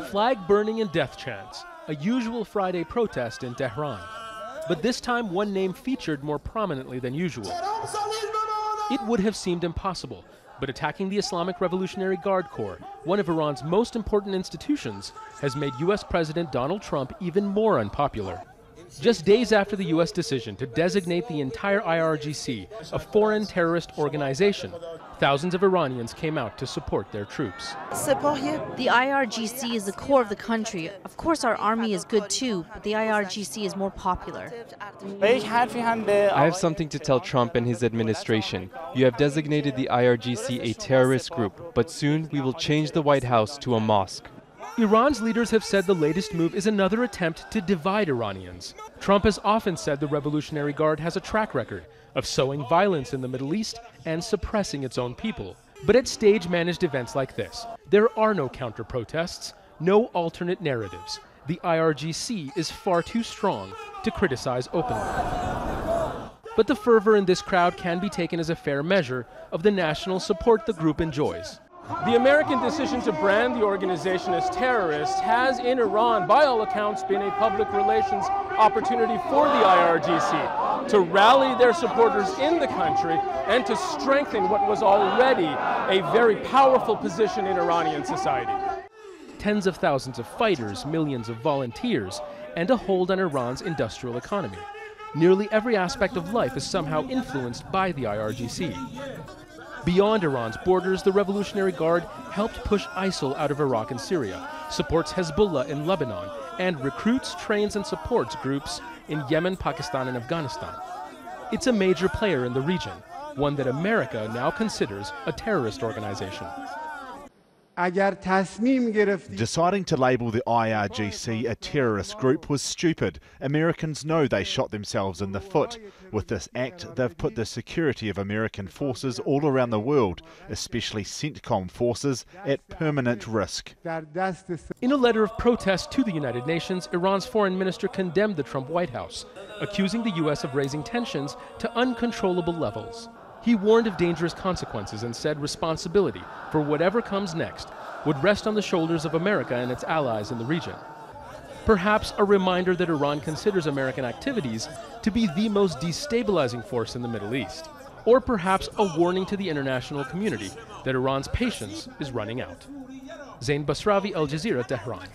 Flag burning and death chants, a usual Friday protest in Tehran. But this time one name featured more prominently than usual. It would have seemed impossible, but attacking the Islamic Revolutionary Guard Corps, one of Iran's most important institutions, has made US President Donald Trump even more unpopular. Just days after the US decision to designate the entire IRGC a foreign terrorist organization, thousands of Iranians came out to support their troops. The IRGC is the core of the country. Of course our army is good too, but the IRGC is more popular. I have something to tell Trump and his administration. You have designated the IRGC a terrorist group, but soon we will change the White House to a mosque. Iran's leaders have said the latest move is another attempt to divide Iranians. Trump has often said the Revolutionary Guard has a track record of sowing violence in the Middle East and suppressing its own people. But at stage-managed events like this, there are no counter-protests, no alternate narratives. The IRGC is far too strong to criticize openly. But the fervor in this crowd can be taken as a fair measure of the national support the group enjoys. The American decision to brand the organization as terrorist has, in Iran, by all accounts, been a public relations opportunity for the IRGC to rally their supporters in the country and to strengthen what was already a very powerful position in Iranian society. Tens of thousands of fighters, millions of volunteers, and a hold on Iran's industrial economy. Nearly every aspect of life is somehow influenced by the IRGC. Beyond Iran's borders, the Revolutionary Guard helped push ISIL out of Iraq and Syria, supports Hezbollah in Lebanon, and recruits, trains, and supports groups in Yemen, Pakistan, and Afghanistan. It's a major player in the region, one that America now considers a terrorist organization. Deciding to label the IRGC a terrorist group was stupid. Americans know they shot themselves in the foot. With this act, they've put the security of American forces all around the world, especially CENTCOM forces, at permanent risk. In a letter of protest to the United Nations, Iran's foreign minister condemned the Trump White House, accusing the U.S. of raising tensions to uncontrollable levels. He warned of dangerous consequences and said responsibility for whatever comes next would rest on the shoulders of America and its allies in the region. Perhaps a reminder that Iran considers American activities to be the most destabilizing force in the Middle East. Or perhaps a warning to the international community that Iran's patience is running out. Zein, Basravi, Aljazeera, Tehran.